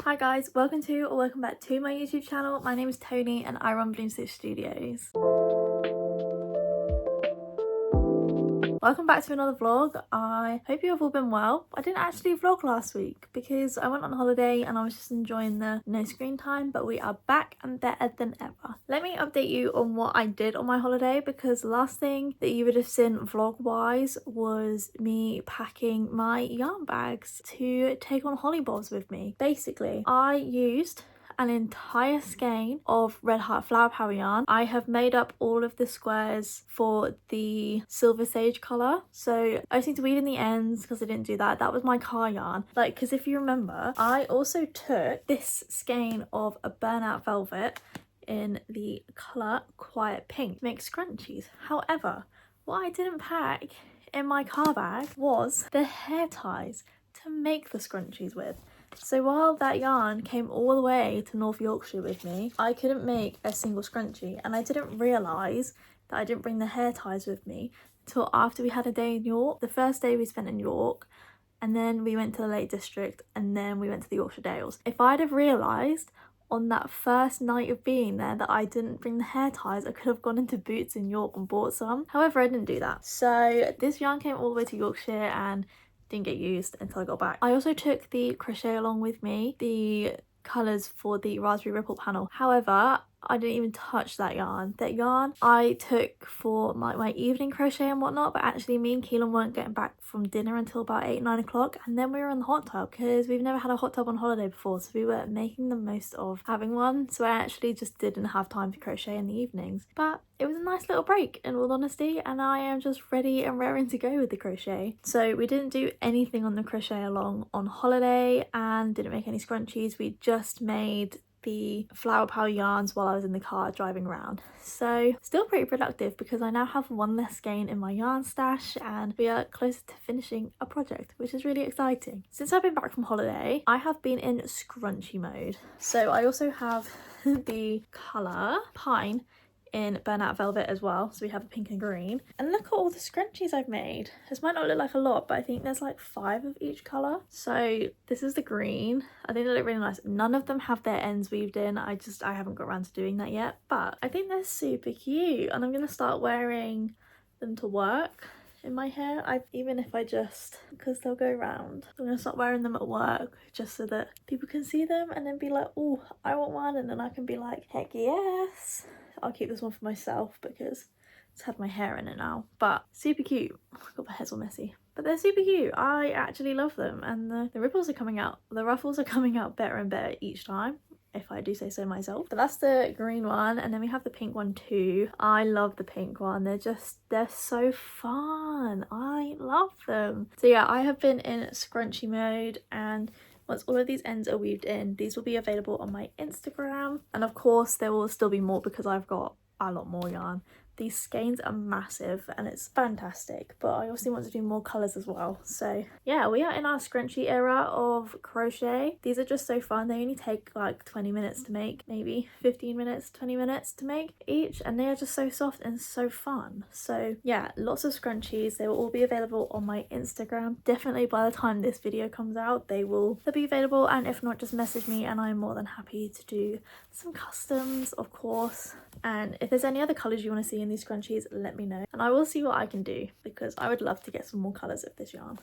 Hi guys, welcome to or welcome back to my YouTube channel. My name is Toni and I run Bloom Stitch Studios. Welcome back to another vlog. I hope you have all been well. I didn't actually vlog last week because I went on holiday and I was just enjoying the no screen time, but we are back and better than ever. Let me update you on what I did on my holiday, because the last thing that you would have seen vlog wise was me packing my yarn bags to take on holly bobs with me. Basically, I used an entire skein of Red Heart Flower Power yarn. I have made up all of the squares for the Silver Sage colour, so I just need to weave in the ends because I didn't do that. That was my car yarn. Because if you remember, I also took this skein of a burnout velvet in the colour Quiet Pink to make scrunchies. However, what I didn't pack in my car bag was the hair ties to make the scrunchies with. So while that yarn came all the way to North Yorkshire with me, I couldn't make a single scrunchie, and I didn't realise that I didn't bring the hair ties with me until after we had a day in York. The first day we spent in York, and then we went to the Lake District, and then we went to the Yorkshire Dales. If I'd have realised on that first night of being there that I didn't bring the hair ties, I could have gone into Boots in York and bought some. However, I didn't do that. So this yarn came all the way to Yorkshire and didn't get used until I got back. I also took the crochet along with me, the colours for the Raspberry Ripple panel. However, I didn't even touch that yarn. That yarn I took for my evening crochet and whatnot, but actually me and Keelan weren't getting back from dinner until about 8-9 o'clock, and then we were in the hot tub because we've never had a hot tub on holiday before, so we were making the most of having one. So I actually just didn't have time to crochet in the evenings, but it was a nice little break in all honesty, and I am just ready and raring to go with the crochet. So we didn't do anything on the crochet along on holiday and didn't make any scrunchies. We just made the flower power yarns while I was in the car driving around. So still pretty productive because I now have one less skein in my yarn stash and we are closer to finishing a project, which is really exciting. Since I've been back from holiday, I have been in scrunchie mode. So I also have the colour Pine in Burnout Velvet as well, so we have a pink and green. And look at all the scrunchies I've made. This might not look like a lot, but I think there's like 5 of each colour. So this is the green. I think they look really nice. None of them have their ends weaved in. I haven't got around to doing that yet, but I think they're super cute, and I'm gonna start wearing them to work in my hair. Even if I just, because they'll go round, I'm gonna start wearing them at work just so that people can see them and then be like, oh, I want one, and then I can be like, heck yes. I'll keep this one for myself because it's had my hair in it now, but super cute. Oh my god, my hair's all messy, but they're super cute. I actually love them, and the ripples are coming out, the ruffles are coming out better and better each time, if I do say so myself. But that's the green one, and then we have the pink one too. I love the pink one. They're so fun. I love them. So yeah, I have been in scrunchie mode, and once all of these ends are weaved in, these will be available on my Instagram. And of course there will still be more because I've got a lot more yarn. These skeins are massive and it's fantastic, but I also want to do more colours as well. So yeah, we are in our scrunchie era of crochet. These are just so fun. They only take like 20 minutes to make, maybe 15 minutes, 20 minutes to make each, and they are just so soft and so fun. So yeah, lots of scrunchies. They will all be available on my Instagram. Definitely by the time this video comes out, they'll be available, and if not, just message me and I'm more than happy to do some customs, of course. And if there's any other colours you want to see in these scrunchies, let me know and I will see what I can do, because I would love to get some more colours of this yarn.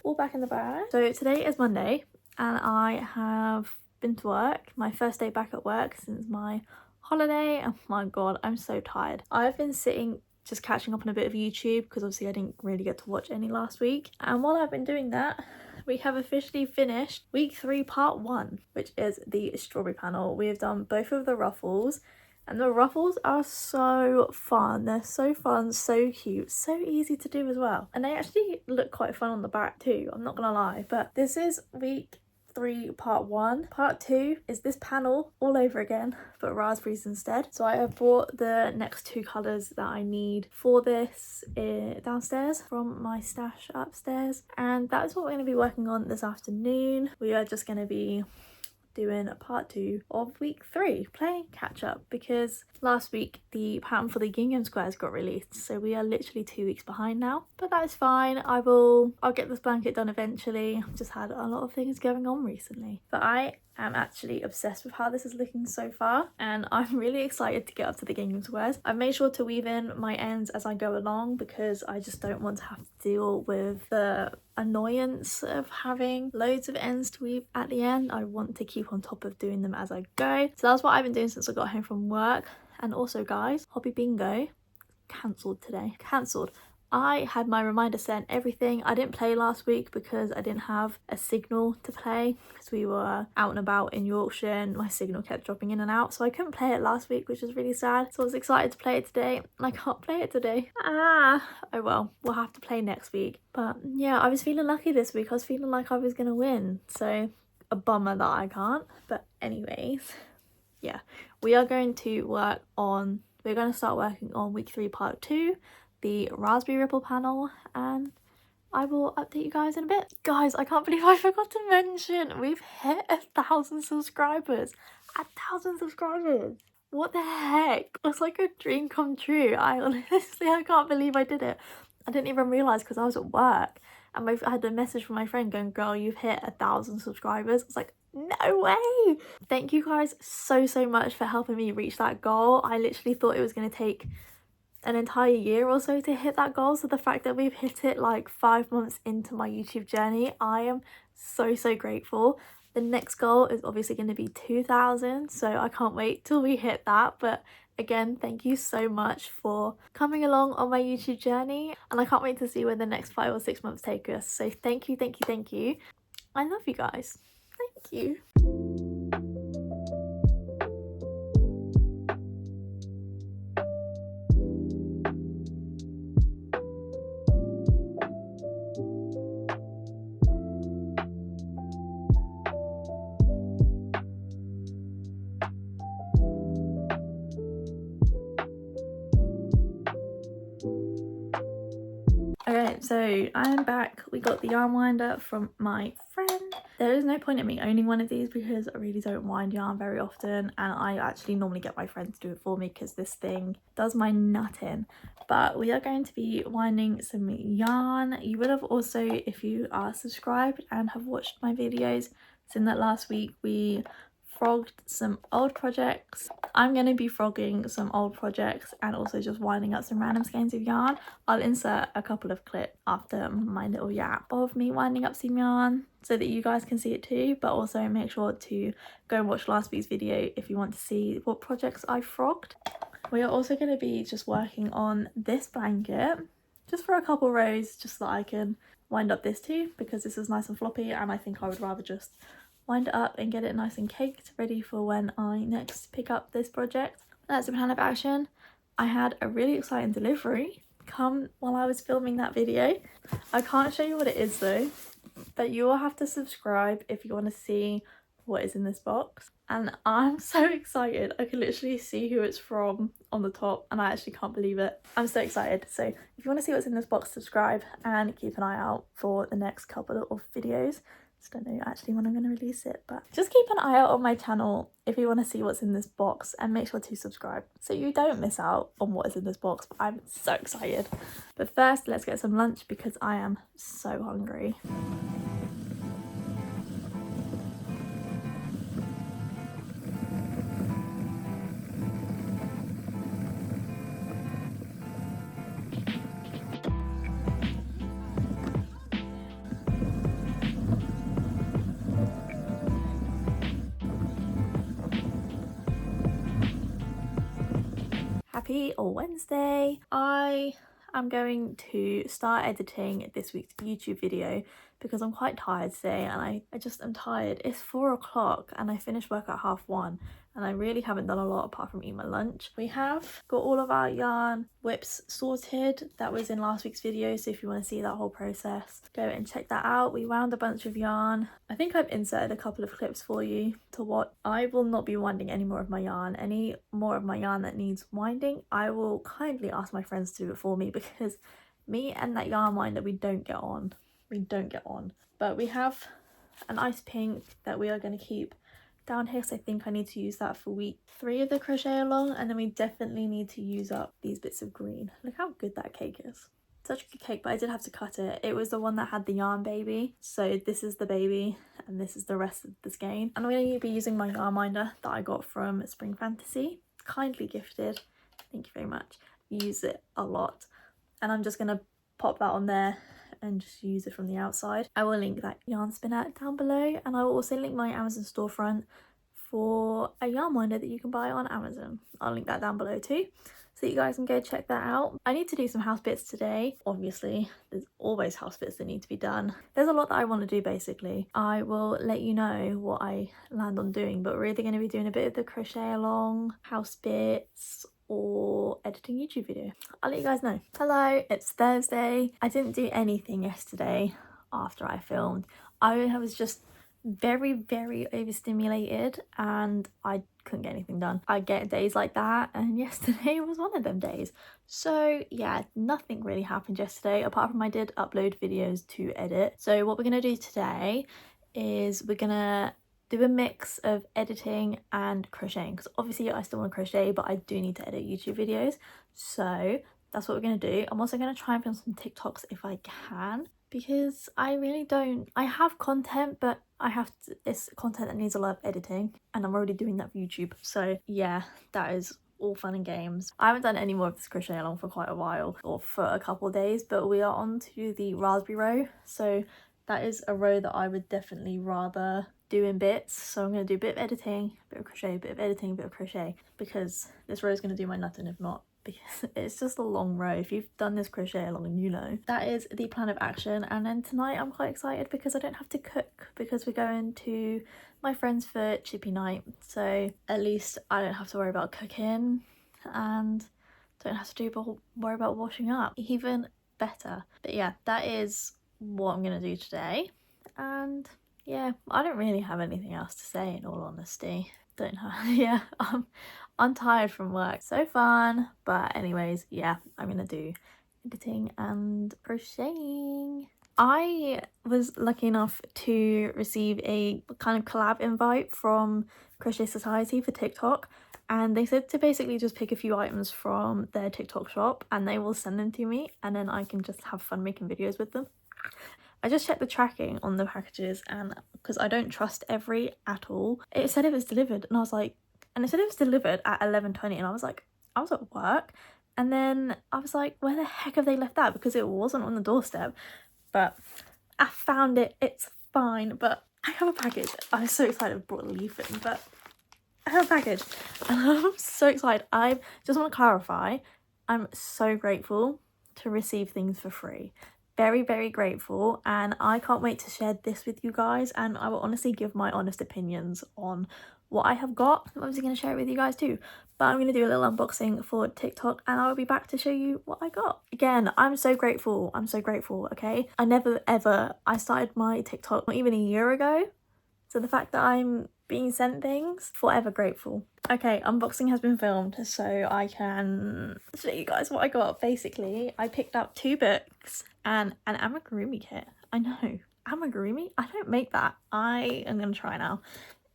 All back in the bag. So today is Monday and I have been to work, my first day back at work since my holiday. Oh my god, I'm so tired. I've been sitting just catching up on a bit of YouTube because obviously I didn't really get to watch any last week, and while I've been doing that, we have officially finished week 3 part 1, which is the strawberry panel. We have done both of the ruffles, and the ruffles are so fun. They're so fun, so cute, so easy to do as well, and they actually look quite fun on the back too, I'm not gonna lie. But this is week 3 part 1. Part 2 is this panel all over again, but raspberries instead. So I have brought the next 2 colours that I need for this downstairs from my stash upstairs, and that is what we're going to be working on this afternoon. We are just going to be doing a part 2 of week 3, playing catch up, because last week the pattern for the gingham squares got released, so we are literally 2 weeks behind now, but that is fine. I'll get this blanket done eventually. I've just had a lot of things going on recently, but I am actually obsessed with how this is looking so far, and I'm really excited to get up to the gingham squares. I've made sure to weave in my ends as I go along because I just don't want to have to deal with the annoyance of having loads of ends to weave at the end. I want to keep on top of doing them as I go. So that's what I've been doing since I got home from work. And also guys, hobby bingo cancelled today. Cancelled. I had my reminder set and everything. I didn't play last week because I didn't have a signal to play because we were out and about in Yorkshire and my signal kept dropping in and out, so I couldn't play it last week, which was really sad. So I was excited to play it today and I can't play it today. Oh well, we'll have to play next week. But yeah, I was feeling lucky this week. I was feeling like I was gonna win, so a bummer that I can't. But anyways, yeah, we're going to start working on week 3 part 2, the raspberry ripple panel, and I will update you guys in a bit. Guys, I can't believe I forgot to mention we've hit 1,000 subscribers. 1,000 subscribers. What the heck? It's like a dream come true. I can't believe I did it. I didn't even realise because I was at work and I had a message from my friend going, girl, you've hit 1,000 subscribers. I was like, no way. Thank you guys so much for helping me reach that goal. I literally thought it was going to take an entire year or so to hit that goal, so the fact that we've hit it like 5 months into my YouTube journey, I am so grateful. The next goal is obviously going to be 2,000, so I can't wait till we hit that. But again, thank you so much for coming along on my YouTube journey, and I can't wait to see where the next 5 or 6 months take us. So thank you. I love you guys. Thank you. Okay, so I'm back. We got the yarn winder from my friend. There is no point in me owning one of these because I really don't wind yarn very often, and I actually normally get my friends to do it for me because this thing does my nut in. But we are going to be winding some yarn. You would have also, if you are subscribed and have watched my videos, seen that last week we frogged some old projects. I'm going to be frogging some old projects and also just winding up some random skeins of yarn. I'll insert a couple of clips after my little yap of me winding up some yarn so that you guys can see it too, but also make sure to go and watch last week's video if you want to see what projects I frogged. We are also going to be just working on this blanket just for a couple rows, just so that I can wind up this too, because this is nice and floppy and I think I would rather just wind it up and get it nice and caked, ready for when I next pick up this project. That's the plan of action. I had a really exciting delivery come while I was filming that video. I can't show you what it is though, but you will have to subscribe if you want to see what is in this box. And I'm so excited. I can literally see who it's from on the top and I actually can't believe it. I'm so excited. So if you want to see what's in this box, subscribe and keep an eye out for the next couple of videos. I don't know actually when I'm going to release it, but just keep an eye out on my channel if you want to see what's in this box, and make sure to subscribe so you don't miss out on what is in this box. I'm so excited. But first, let's get some lunch because I am so hungry. Happy Wednesday. I am going to start editing this week's YouTube video because I'm quite tired today, and I just am tired. It's 4 o'clock and I finished work at 1:30 and I really haven't done a lot apart from eat my lunch. We have got all of our yarn whips sorted. That was in last week's video, so if you want to see that whole process, go and check that out. We wound a bunch of yarn. I think I've inserted a couple of clips for you to watch. I will not be winding any more of my yarn. Any more of my yarn that needs winding, I will kindly ask my friends to do it for me because me and that yarn winder, we don't get on. But we have an ice pink that we are going to keep down here, so I think I need to use that for week 3 of the crochet along, and then we definitely need to use up these bits of green. Look how good that cake is. Such a good cake, but I did have to cut it. It was the one that had the yarn baby. So this is the baby and this is the rest of the skein. And I'm going to be using my yarn minder that I got from Spring Fantasy. Kindly gifted. Thank you very much. Use it a lot. And I'm just going to pop that on there and just use it from the outside. I will link that yarn spinner down below, and I will also link my Amazon storefront for a yarn minder that you can buy on Amazon. I'll link that down below too, so you guys can go check that out. I need to do some house bits today. Obviously, there's always house bits that need to be done. There's a lot that I want to do basically. I will let you know what I land on doing, but we're either going to be doing a bit of the crochet along, house bits, or editing YouTube video. I'll let you guys know. Hello, it's Thursday. I didn't do anything yesterday after I filmed. I was just very overstimulated and I couldn't get anything done. I get days like that, and yesterday was one of them days. So yeah, nothing really happened yesterday apart from I did upload videos to edit. So what we're gonna do today is we're gonna do a mix of editing and crocheting, because obviously I still want to crochet, but I do need to edit YouTube videos. So that's what we're gonna do. I'm also gonna try and film some TikToks if I can, because I really don't, I have content, but it's content that needs a lot of editing, and I'm already doing that for YouTube. So yeah, that is all fun and games. I haven't done any more of this crochet along for quite a while, or for a couple of days, but we are on to the raspberry row. So that is a row that I would definitely rather do in bits. So I'm going to do a bit of editing, a bit of crochet, a bit of editing, a bit of crochet, because this row is going to do my nutting if not, because it's just a long row. If you've done this crochet along, you know. That is the plan of action. And then tonight I'm quite excited because I don't have to cook, because we're going to my friends for chippy night. So at least I don't have to worry about cooking and don't have to worry about washing up. Even better. But yeah, that is what I'm gonna do today. And yeah, I don't really have anything else to say, in all honesty. Don't have, yeah, I'm tired from work. So fun. But anyways, yeah, I'm gonna do editing and crocheting. I was lucky enough to receive a kind of collab invite from Crochet Society for TikTok, and they said to basically just pick a few items from their TikTok shop and they will send them to me, and then I can just have fun making videos with them. I just checked the tracking on the packages, and because I don't trust every at all, it said it was delivered, and I was like, and it said it was delivered at 11:20, and I was like, I was at work, and then I was like, where the heck have they left that? Because it wasn't on the doorstep. But I found it, it's fine. But I have a package. I'm so excited I brought a leaf in, but I have a package and I'm so excited. I just want to clarify, I'm so grateful to receive things for free. Very grateful, and I can't wait to share this with you guys, and I will honestly give my honest opinions on what I have got. I'm obviously going to share it with you guys too, but I'm going to do a little unboxing for TikTok and I'll be back to show you what I got. Again, I'm so grateful, okay? I started my TikTok not even a year ago, so the fact that I'm being sent things, forever grateful. Okay, unboxing has been filmed, so I can show you guys what I got. Basically, I picked up 2 books and an amigurumi kit. I know, amigurumi? I don't make that. I am gonna try now.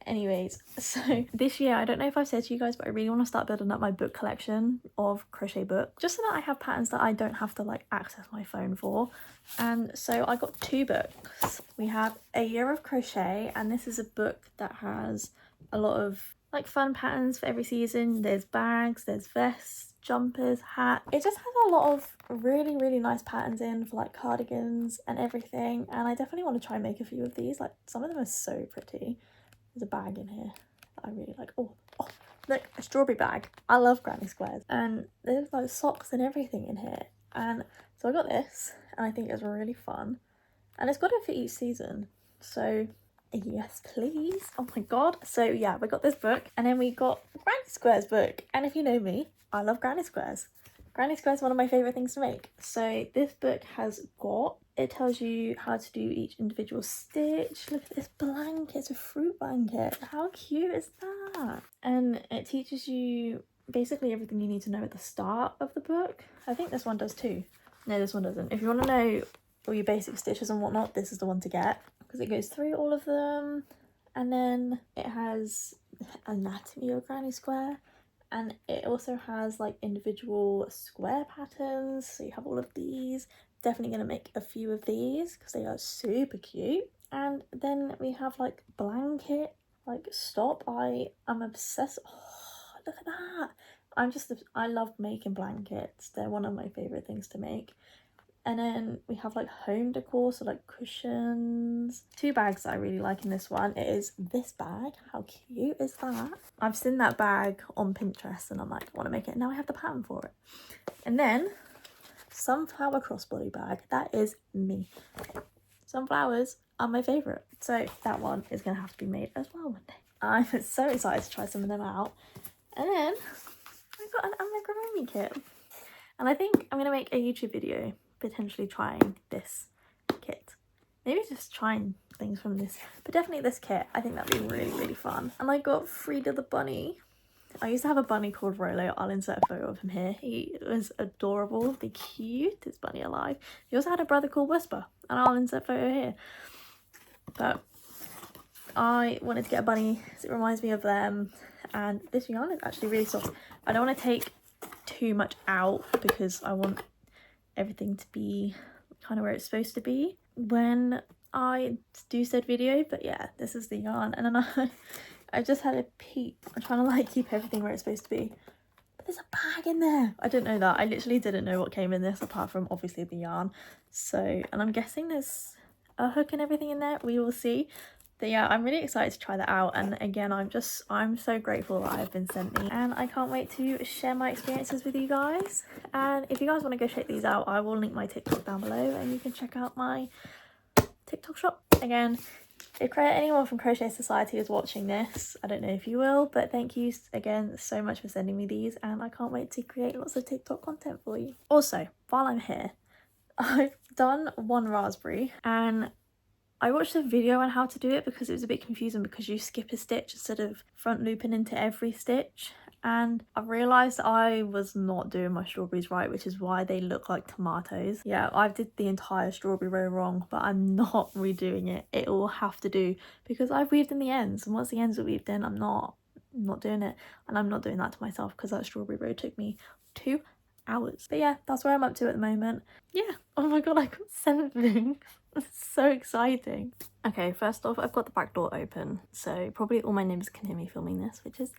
Anyways, so this year, I don't know if I've said to you guys, but I really want to start building up my book collection of crochet books, just so that I have patterns that I don't have to like access my phone for. And so I got 2 books. We have A Year of Crochet, and this is a book that has a lot of like fun patterns for every season. There's bags, there's vests, jumpers, hats. It just has a lot of really nice patterns in for like cardigans and everything, and I definitely want to try and make a few of these. Like, some of them are so pretty. There's a bag in here that I really like. Oh, look, a strawberry bag. I love granny squares. And there's like socks and everything in here. And so I got this, and I think it's really fun. And it's got it for each season. So yes, please. Oh my god. So yeah, we got this book, and then we got the granny squares book. And if you know me, I love granny squares. Granny squares are one of my favourite things to make. So this book has got, it tells you how to do each individual stitch. Look at this blanket, it's a fruit blanket. How cute is that? And it teaches you basically everything you need to know at the start of the book. I think this one does too. No, this one doesn't. If you want to know all your basic stitches and whatnot, this is the one to get, because it goes through all of them. And then it has anatomy of granny square, and it also has like individual square patterns, so you have all of these. Definitely going to make a few of these because they are super cute. And then we have like blanket, like stop. I am obsessed. Oh, look at that. I love making blankets. They're one of my favorite things to make. And then we have like home decor, so like cushions. Two bags that I really like in this one. It is this bag. How cute is that? I've seen that bag on Pinterest and I'm like, I want to make it. Now I have the pattern for it. And then sunflower crossbody bag. That is me. Sunflowers are my favourite. So that one is going to have to be made as well one day. I'm so excited to try some of them out. And then I got an amigurumi kit. And I think I'm going to make a YouTube video potentially trying this kit. Maybe just trying things from this, but definitely this kit. I think that'd be really, really fun. And I got Frida the bunny. I used to have a bunny called Rolo. I'll insert a photo of him here. He was adorable, the cutest bunny alive. He also had a brother called Whisper, and I'll insert a photo here. But I wanted to get a bunny because it reminds me of them, and this yarn is actually really soft. I don't want to take too much out because I want everything to be kind of where it's supposed to be when I do said video. But yeah, this is the yarn, and then I just had a peek. I'm trying to like keep everything where it's supposed to be, but there's a bag in there. I didn't know that. I literally didn't know what came in this apart from obviously the yarn. So, and I'm guessing there's a hook and everything in there. We will see. But yeah, I'm really excited to try that out, and again, I'm so grateful that I've been sent these, and I can't wait to share my experiences with you guys. And if you guys want to go check these out, I will link my TikTok down below and you can check out my TikTok shop. Again, if anyone from Crochet Society is watching this, I don't know if you will, but thank you again so much for sending me these, and I can't wait to create lots of TikTok content for you. Also, while I'm here, I've done one raspberry, and I watched a video on how to do it because it was a bit confusing because you skip a stitch instead of front looping into every stitch, and I realised I was not doing my strawberries right, which is why they look like tomatoes. Yeah, I did the entire strawberry row wrong, but I'm not redoing it. It will have to do because I've weaved in the ends, and once the ends are weaved in, I'm not doing it, and I'm not doing that to myself because that strawberry row took me 2 hours. But yeah, that's where I'm up to at the moment. Yeah, oh my god, I got sent things. It's so exciting. Okay, first off, I've got the back door open, so probably all my neighbours can hear me filming this, which is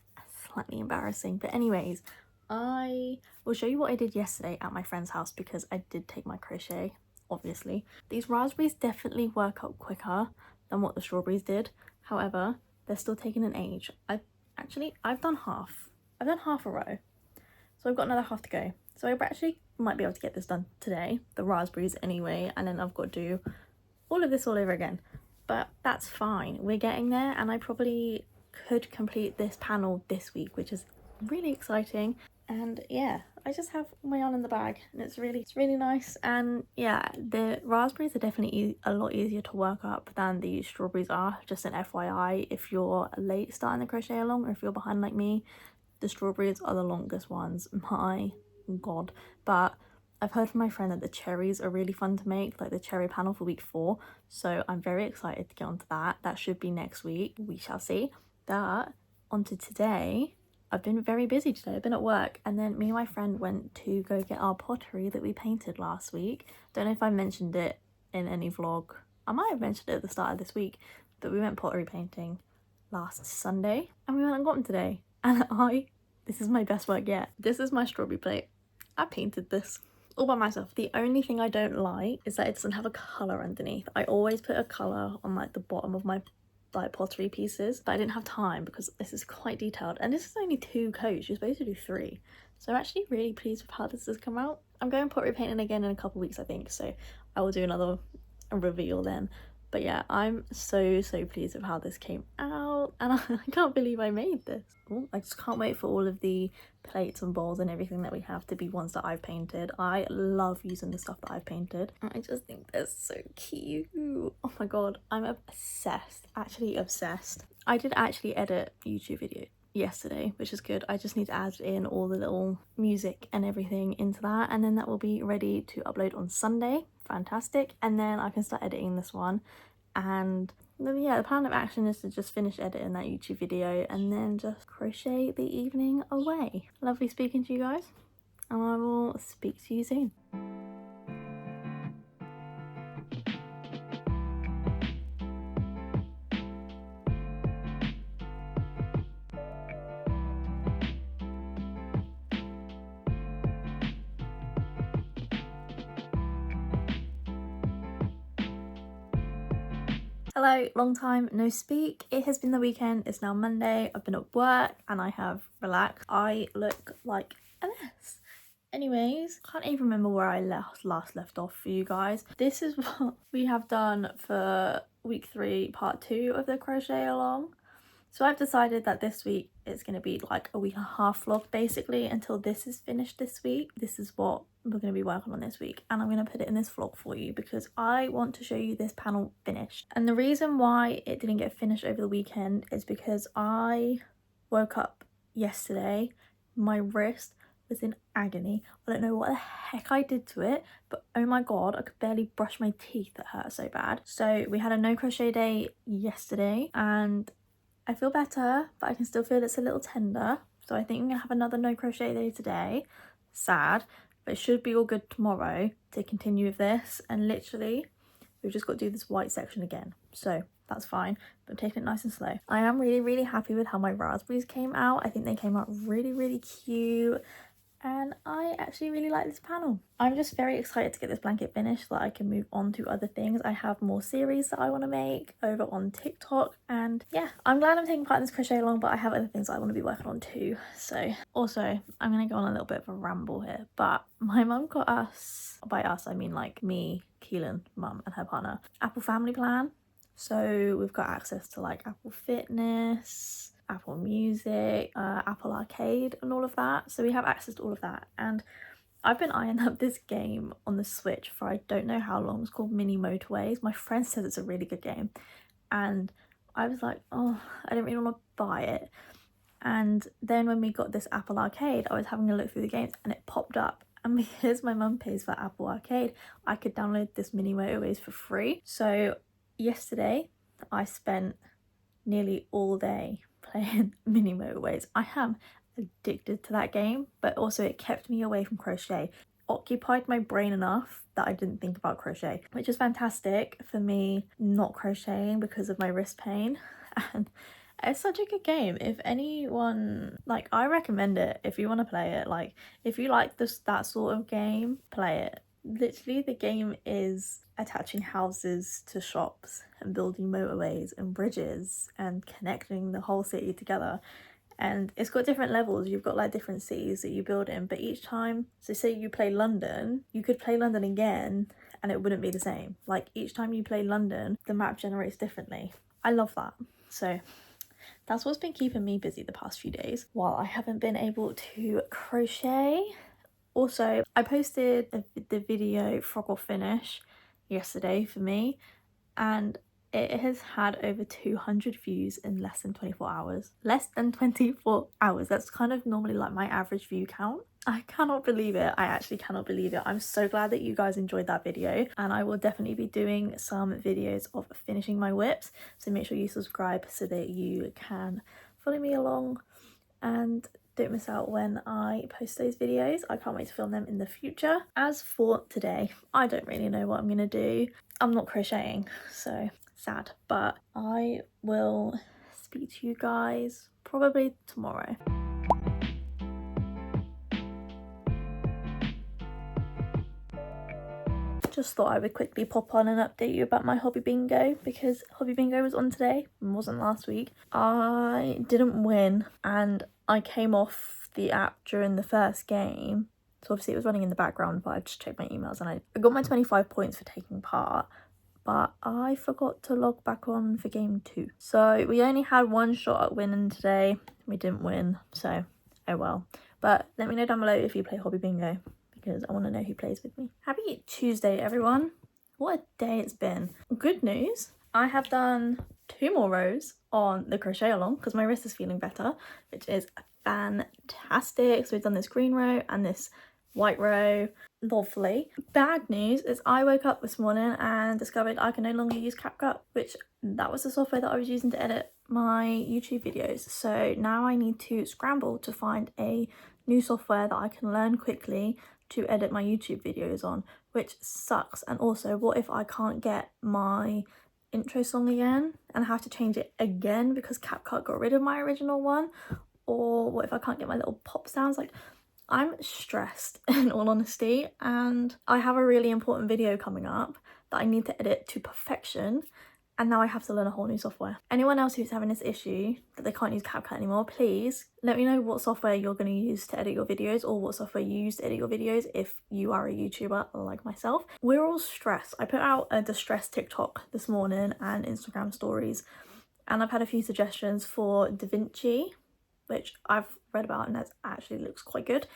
slightly embarrassing. But anyways, I will show you what I did yesterday at my friend's house because I did take my crochet, obviously. These raspberries definitely work up quicker than what the strawberries did. However, they're still taking an age. I've done half. I've done half a row, so I've got another half to go. So I actually might be able to get this done today, the raspberries anyway, and then I've got to do all of this all over again. But that's fine, we're getting there, and I probably could complete this panel this week, which is really exciting. And yeah, I just have my yarn in the bag, and it's really nice. And yeah, the raspberries are definitely a lot easier to work up than the strawberries are. Just an FYI, if you're late starting the crochet along, or if you're behind like me, the strawberries are the longest ones. My god. But I've heard from my friend that the cherries are really fun to make, like the cherry panel for week 4, so I'm very excited to get onto that. That should be next week, we shall see. But onto today, I've been very busy today. I've been at work, and then me and my friend went to go get our pottery that we painted last week. Don't know if I mentioned it in any vlog. I might have mentioned it at the start of this week, but we went pottery painting last Sunday, and we went and got them today, and this is my best work yet. This is my strawberry plate. I painted this all by myself. The only thing I don't like is that it doesn't have a colour underneath. I always put a colour on like the bottom of my like pottery pieces, but I didn't have time because this is quite detailed, and this is only 2 coats. You're supposed to do 3, so I'm actually really pleased with how this has come out. I'm going pottery painting again in a couple weeks, I think, so I will do another reveal then. But yeah, I'm so pleased with how this came out, and I can't believe I made this. Ooh, I just can't wait for all of the plates and bowls and everything that we have to be ones that I've painted. I love using the stuff that I've painted. I just think they're so cute. Oh my god, I'm obsessed, actually obsessed. I did actually edit a YouTube video yesterday, which is good. I just need to add in all the little music and everything into that, and then that will be ready to upload on Sunday. Fantastic. And then I can start editing this one, and then yeah, the plan of action is to just finish editing that YouTube video and then just crochet the evening away. Lovely speaking to you guys, and I will speak to you soon. Hello, long time no speak. It has been the weekend, it's now Monday, I've been at work and I have relaxed. I look like a mess. Anyways, can't even remember where I last left off for you guys. This is what we have done for week 3, part 2 of the crochet along. So I've decided that this week it's going to be like a week and a half vlog basically until this is finished this week. This is what we're going to be working on this week, and I'm going to put it in this vlog for you because I want to show you this panel finished. And the reason why it didn't get finished over the weekend is because I woke up yesterday, my wrist was in agony. I don't know what the heck I did to it, but oh my god, I could barely brush my teeth, it hurt so bad. So we had a no crochet day yesterday and I feel better, but I can still feel it's a little tender. So I think I'm gonna have another no crochet day today. Sad, but it should be all good tomorrow to continue with this. And literally, we've just got to do this white section again. So that's fine, but I'm taking it nice and slow. I am really happy with how my raspberries came out. I think they came out really cute. And I actually really like this panel. I'm just very excited to get this blanket finished so that I can move on to other things. I have more series that I want to make over on TikTok, and yeah, I'm glad I'm taking part in this crochet along, but I have other things that I want to be working on too. So also, I'm going to go on a little bit of a ramble here, but my mum got us, by us I mean like me, Keelan, mum and her partner, Apple Family Plan. So we've got access to like Apple Fitness, Apple Music, Apple Arcade and all of that. So we have access to all of that, and I've been eyeing up this game on the Switch for I don't know how long. It's called Mini Motorways. My friend says it's a really good game, and I was like, oh, I don't really want to buy it. And then when we got this Apple Arcade, I was having a look through the games and it popped up, and because my mum pays for Apple Arcade, I could download this Mini Motorways for free. So yesterday I spent nearly all day playing Mini Motorways. I am addicted to that game, but also it kept me away from crochet, occupied my brain enough that I didn't think about crochet, which is fantastic for me not crocheting because of my wrist pain. And it's such a good game. If anyone, like, I recommend it if you want to play it. Like, if you like that sort of game, play it. Literally, the game is attaching houses to shops and building motorways and bridges and connecting the whole city together. And it's got different levels. You've got like different cities that you build in, but each time, so say you play London, you could play London again and it wouldn't be the same. Like each time you play London, the map generates differently. I love that. So that's what's been keeping me busy the past few days while I haven't been able to crochet. Also, I posted the video Frog or Finish yesterday for me, and it has had over 200 views in less than 24 hours. Less than 24 hours. That's kind of normally like my average view count. I cannot believe it. I actually cannot believe it. I'm so glad that you guys enjoyed that video, and I will definitely be doing some videos of finishing my whips. So make sure you subscribe so that you can follow me along and don't miss out when I post those videos. I can't wait to film them in the future. As for today, I don't really know what I'm gonna do. I'm not crocheting, so sad, but I will speak to you guys probably tomorrow. Just thought I would quickly pop on and update you about my hobby bingo, because hobby bingo was on today and wasn't last week. I didn't win and I came off the app during the first game, so obviously it was running in the background, but I just checked my emails and I got my 25 points for taking part, but I forgot to log back on for game 2. So we only had one shot at winning today. We didn't win, so oh well. But let me know down below if you play hobby bingo, because I want to know who plays with me. Happy Tuesday, everyone. What a day it's been. Good news, I have done 2 more rows on the crochet along because my wrist is feeling better, which is fantastic. So we've done this green row and this white row. Lovely. Bad news is I woke up this morning and discovered I can no longer use CapCut, which that was the software that I was using to edit my YouTube videos. So now I need to scramble to find a new software that I can learn quickly to edit my YouTube videos on, which sucks. And also, what if I can't get my intro song again and have to change it again because CapCut got rid of my original one? Or what if I can't get my little pop sounds? Like, I'm stressed in all honesty, and I have a really important video coming up that I need to edit to perfection, and now I have to learn a whole new software. Anyone else who's having this issue that they can't use CapCut anymore, please let me know what software you're going to use to edit your videos, or what software you use to edit your videos if you are a YouTuber like myself. We're all stressed. I put out a distress TikTok this morning and Instagram stories, and I've had a few suggestions for DaVinci, which I've read about and that actually looks quite good.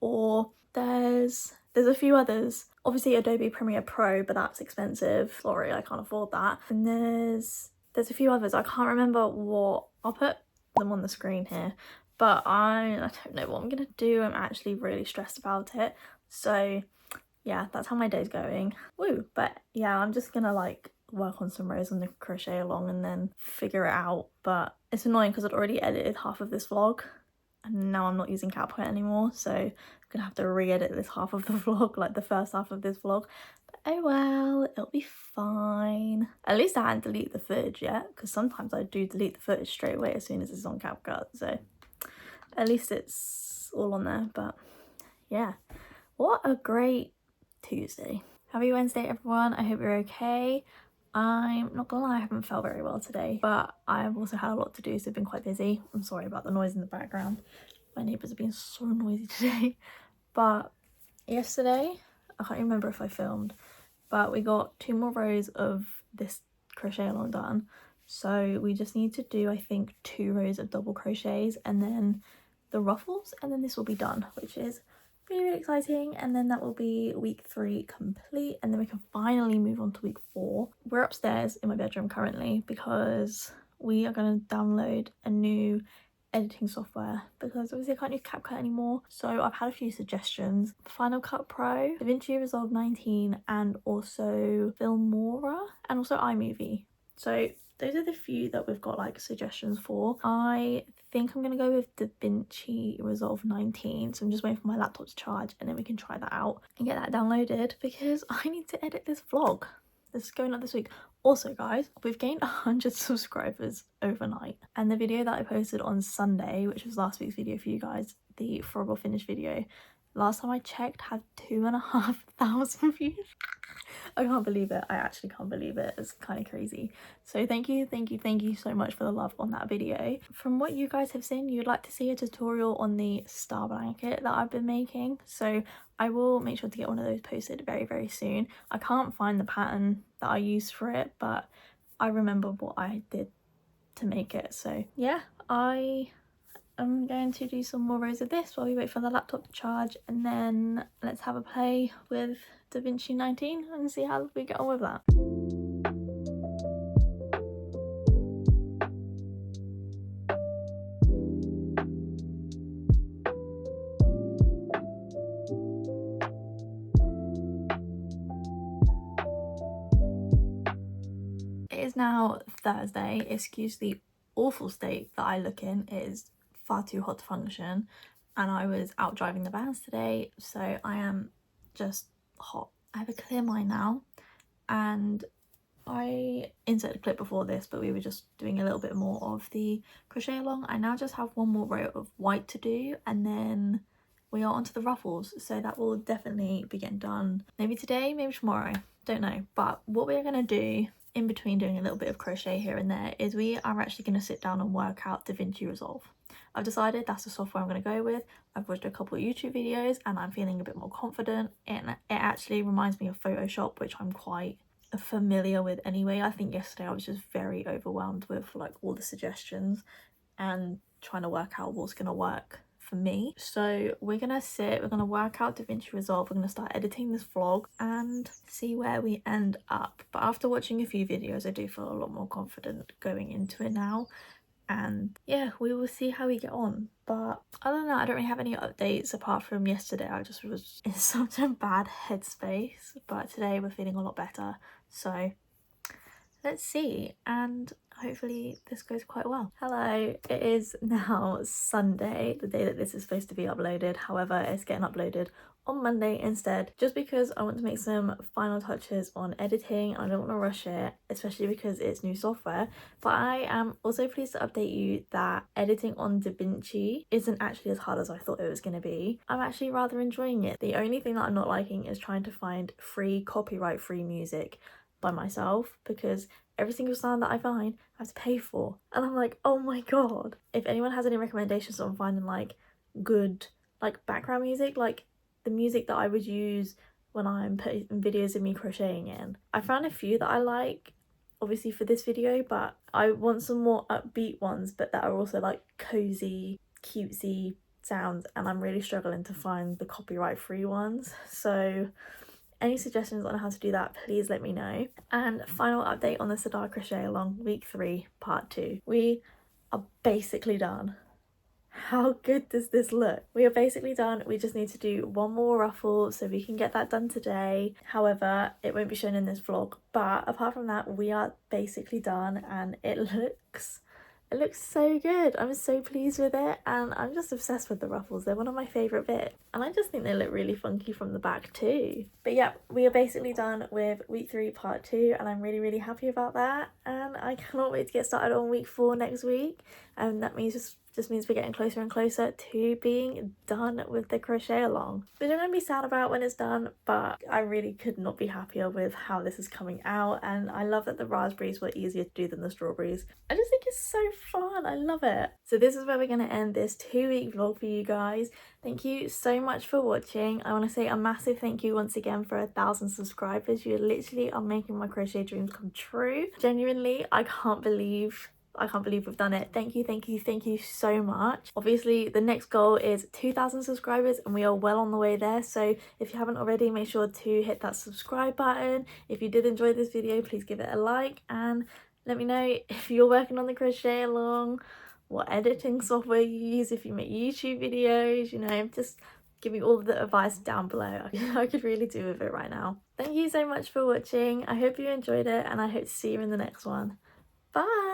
Or there's a few others. Obviously Adobe Premiere Pro, but that's expensive. Sorry, I can't afford that. And there's a few others. I can't remember what. I'll put them on the screen here. But I don't know what I'm gonna do. I'm actually really stressed about it. So yeah, that's how my day's going. Woo! But yeah, I'm just gonna like work on some rows on the crochet along and then figure it out. But it's annoying because I'd already edited half of this vlog and now I'm not using CapCut anymore, so I'm gonna have to re-edit this half of the vlog, like the first half of this vlog. But oh well, it'll be fine. At least I hadn't deleted the footage yet, because sometimes I do delete the footage straight away as soon as it's on CapCut, so at least it's all on there. But yeah, what a great Tuesday. Happy Wednesday everyone, I hope you're okay. I'm not gonna lie, I haven't felt very well today, but I've also had a lot to do, so I've been quite busy. I'm sorry about the noise in the background. My neighbours have been so noisy today. But yesterday, I can't remember if I filmed, but we got 2 more rows of this crochet along done. So we just need to do, I think, 2 rows of double crochets and then the ruffles, and then this will be done, which is really exciting. And then that will be week 3 complete, and then we can finally move on to week 4. We're upstairs in my bedroom currently because we are going to download a new editing software, because obviously I can't use CapCut anymore. So I've had a few suggestions: Final Cut Pro, DaVinci Resolve 19, and also Filmora, and also iMovie. So those are the few that we've got like suggestions for. I think I'm gonna go with DaVinci Resolve 19, so I'm just waiting for my laptop to charge and then we can try that out and get that downloaded, because I need to edit this vlog. This is going up this week. Also guys, we've gained 100 subscribers overnight, and the video that I posted on Sunday, which was last week's video for you guys, the frog or finish video, last time I checked had 2,500 views. I can't believe it. I actually can't believe it. It's kind of crazy. So thank you so much for the love on that video. From what you guys have seen, you'd like to see a tutorial on the star blanket that I've been making, so I will make sure to get one of those posted very soon. I can't find the pattern that I used for it, but I remember what I did to make it. So yeah, I'm going to do some more rows of this while we wait for the laptop to charge, and then let's have a play with DaVinci 19 and see how we get on with that. It is now Thursday. Excuse the awful state that I look in. It is far too hot to function, and I was out driving the vans today, so I am just hot. I have a clear mind now, and I inserted a clip before this, but we were just doing a little bit more of the crochet along. I now just have 1 more row of white to do, and then we are onto the ruffles, so that will definitely be getting done maybe today, maybe tomorrow, don't know. But what we're gonna do in between doing a little bit of crochet here and there is we are actually going to sit down and work out DaVinci Resolve. I've decided that's the software I'm going to go with. I've watched a couple of YouTube videos and I'm feeling a bit more confident, and it actually reminds me of Photoshop, which I'm quite familiar with anyway. I think yesterday I was just very overwhelmed with like all the suggestions and trying to work out what's going to work for me. So we're gonna work out DaVinci Resolve, we're gonna start editing this vlog and see where we end up. But after watching a few videos, I do feel a lot more confident going into it now, and yeah, we will see how we get on. But other than that, I don't really have any updates apart from yesterday. I just was in such a bad headspace, but today we're feeling a lot better, so let's see, and hopefully this goes quite well. Hello, it is now Sunday, the day that this is supposed to be uploaded. However, it's getting uploaded on Monday instead, just because I want to make some final touches on editing. I don't want to rush it, especially because it's new software. But I am also pleased to update you that editing on DaVinci isn't actually as hard as I thought it was going to be. I'm actually rather enjoying it. The only thing that I'm not liking is trying to find free, copyright-free music by myself, because every single sound that I find I have to pay for, and I'm like, oh my god. If anyone has any recommendations on finding like good like background music, like the music that I would use when I'm putting videos of me crocheting in, I found a few that I like obviously for this video, but I want some more upbeat ones but that are also like cozy, cutesy sounds, and I'm really struggling to find the copyright free ones. So any suggestions on how to do that, please let me know. And final update on the Sirdar Crochet Along week 3 part 2. We are basically done. How good does this look? We are basically done. We just need to do one more ruffle, so we can get that done today. However, it won't be shown in this vlog, but apart from that, we are basically done, and it looks so good. I'm so pleased with it, and I'm just obsessed with the ruffles. They're one of my favourite bits, and I just think they look really funky from the back too. But yeah, we are basically done with week 3 part 2, and I'm really happy about that, and I cannot wait to get started on week 4 next week. And that means just means we're getting closer and closer to being done with the crochet along, which I'm going to be sad about when it's done, but I really could not be happier with how this is coming out. And I love that the raspberries were easier to do than the strawberries. I just think it's so fun. I love it. So this is where we're going to end this 2-week vlog for you guys. Thank you so much for watching. I want to say a massive thank you once again for 1,000 subscribers. You literally are making my crochet dreams come true. Genuinely, I can't believe we've done it. Thank you so much. Obviously, the next goal is 2,000 subscribers, and we are well on the way there. So if you haven't already, make sure to hit that subscribe button. If you did enjoy this video, please give it a like, and let me know if you're working on the crochet along, what editing software you use, if you make YouTube videos, you know, just give me all of the advice down below. I could really do with it right now. Thank you so much for watching. I hope you enjoyed it, and I hope to see you in the next one. Bye!